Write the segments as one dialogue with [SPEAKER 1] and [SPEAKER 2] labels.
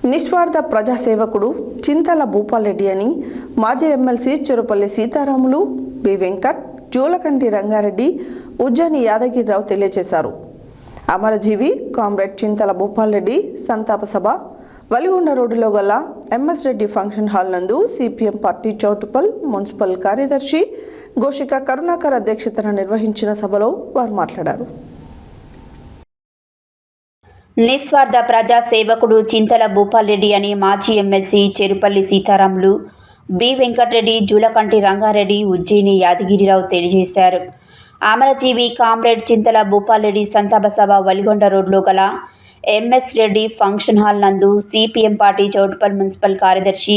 [SPEAKER 1] నిస్వార్థ ప్రజాసేవకుడు చింతల భూపాల్రెడ్డి అని మాజీ ఎమ్మెల్సీ చెరుపల్లి సీతారాములు, బి వెంకట్, జూలకంటి రంగారెడ్డి, ఉజ్జాని యాదగిరిరావు తెలియజేశారు. అమరజీవి కామ్రేడ్ చింతల భూపాల్రెడ్డి సంతాప సభ వలిగొండ రోడ్డులో గల ఎంఎస్ రెడ్డి ఫంక్షన్ హాల్ నందు సిపిఎం పార్టీ చౌటుప్పల్ మున్సిపల్ కార్యదర్శి గోషిక కరుణాకర్ అధ్యక్షతన నిర్వహించిన సభలో వారు మాట్లాడారు.
[SPEAKER 2] నిస్వార్థ ప్రజా సేవకుడు చింతల భూపాల్రెడ్డి అని మాజీ ఎమ్మెల్సీ చెరుపల్లి సీతారాములు, బి వెంకటరెడ్డి, జూలకంటి రంగారెడ్డి, ఉజ్జయిని యాదగిరిరావు తెలియజేశారు. అమరజీవి కామ్రేడ్ చింతల భూపాల్రెడ్డి సంతాప సభ వలిగొండ రోడ్లో గల ఎంఎస్ రెడ్డి ఫంక్షన్ హాల్ నందు సిపిఎం పార్టీ చౌటుప్పల్ మున్సిపల్ కార్యదర్శి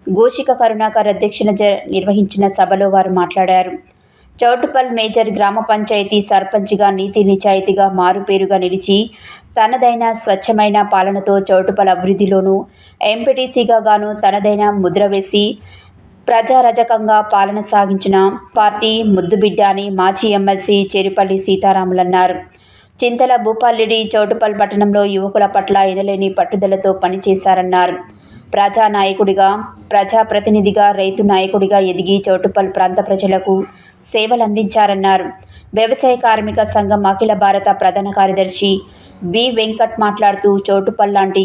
[SPEAKER 2] గోషిక కరుణాకర్ అధ్యక్షతన నిర్వహించిన సభలో వారు మాట్లాడారు. చౌటుప్పల్ మేజర్ గ్రామ పంచాయతీ సర్పంచ్గా నీతి నిజాయితీగా మారుపేరుగా నిలిచి తనదైన స్వచ్ఛమైన పాలనతో చౌటుప్పల్ అభివృద్ధిలోనూ ఎంపీటీసీగా గాను తనదైన ముద్ర వేసి ప్రజారజకంగా పాలన సాగించిన పార్టీ ముద్దుబిడ్డ అని మాజీ ఎమ్మెల్సీ చెరుపల్లి సీతారాములు అన్నారు. చింతల భూపాల్రెడ్డి చౌటుప్పల్ పట్టణంలో యువకుల పట్ల ఎనలేని పట్టుదలతో పనిచేశారన్నారు. ప్రజానాయకుడిగా, ప్రజాప్రతినిధిగా, రైతు నాయకుడిగా ఎదిగి చౌటుప్పల్ ప్రాంత ప్రజలకు సేవలందించారన్నారు. వ్యవసాయ కార్మిక సంఘం అఖిల భారత ప్రధాన కార్యదర్శి బి వెంకట్ మాట్లాడుతూ చౌటుప్పల్ లాంటి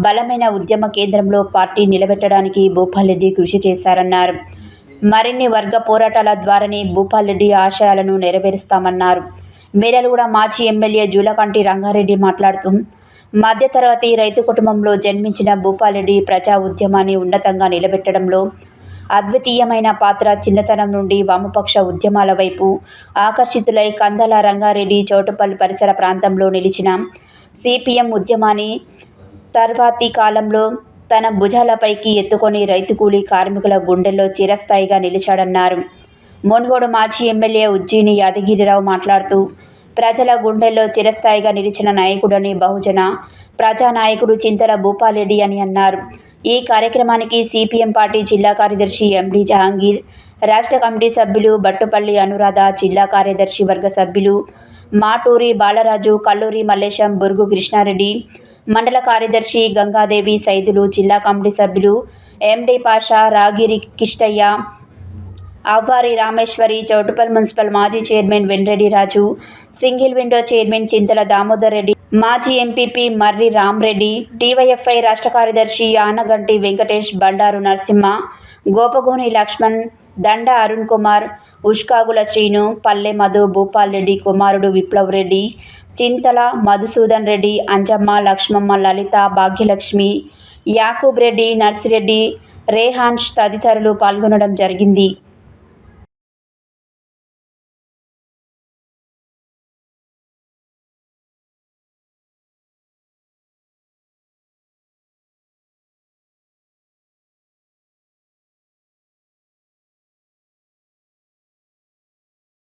[SPEAKER 2] బలమైన ఉద్యమ కేంద్రంలో పార్టీ నిలబెట్టడానికి భూపాల్రెడ్డి కృషి చేశారన్నారు. మరిన్ని వర్గ పోరాటాల ద్వారానే భూపాల్రెడ్డి ఆశయాలను నెరవేరుస్తామన్నారు. మేరలగూడ మాజీ ఎమ్మెల్యే జూలకంటి రంగారెడ్డి మాట్లాడుతూ మధ్యతరగతి రైతు కుటుంబంలో జన్మించిన భూపాల్రెడ్డి ప్రజా ఉద్యమాన్ని ఉన్నతంగా నిలబెట్టడంలో అద్వితీయమైన పాత్ర. చిన్నతనం నుండి వామపక్ష ఉద్యమాల వైపు ఆకర్షితులై కందాల రంగారెడ్డి చౌటుప్పల్ పరిసర ప్రాంతంలో నిలిచిన సిపిఎం ఉద్యమాన్ని తర్వాతి కాలంలో తన భుజాలపైకి ఎత్తుకొని రైతు కూలీ కార్మికుల గుండెల్లో చిరస్థాయిగా నిలిచాడన్నారు. మున్గోడు మాజీ ఎమ్మెల్యే ఉజ్జయిని యాదగిరిరావు మాట్లాడుతూ ప్రజల గుండెల్లో చిరస్థాయిగా నిలిచిన నాయకుడని బహుజన ప్రజానాయకుడు చింతల భూపాల్రెడ్డి అని అన్నారు. ఈ కార్యక్రమానికి సిపిఎం పార్టీ జిల్లా కార్యదర్శి ఎండి జహాంగీర్, రాష్ట్ర కమిటీ సభ్యులు బట్టుపల్లి అనురాధ, జిల్లా కార్యదర్శి వర్గ సభ్యులు మాటూరి బాలరాజు, కల్లూరి మల్లేశం, బురుగు కృష్ణారెడ్డి, మండల కార్యదర్శి గంగాదేవి, సైదులు, జిల్లా కమిటీ సభ్యులు ఎండి పాషా, రాగిరి కిష్టయ్య, అవ్వారి రామేశ్వరి, చౌటుప్పల్ మున్సిపల్ మాజీ చైర్మన్ వెన్రెడ్డి రాజు, సింగిల్ విండో చైర్మన్ చింతల దామోదర్ రెడ్డి, మాజీ ఎంపీపీ మర్రి రామ్రెడ్డి, డివైఎఫ్ఐ రాష్ట్ర కార్యదర్శి ఆనగంటి వెంకటేష్, బండారు నరసింహ, గోపగోని లక్ష్మణ్, దండ అరుణ్ కుమార్, ఉష్కాగుల శ్రీను, పల్లె మధు, భూపాల్రెడ్డి కుమారుడు విప్లవ్ రెడ్డి, చింతల మధుసూదన్ రెడ్డి, అంజమ్మ, లక్ష్మమ్మ, లలిత, భాగ్యలక్ష్మి, యాకూబ్ రెడ్డి, నర్సిరెడ్డి, రేహాన్స్ తదితరులు పాల్గొనడం జరిగింది.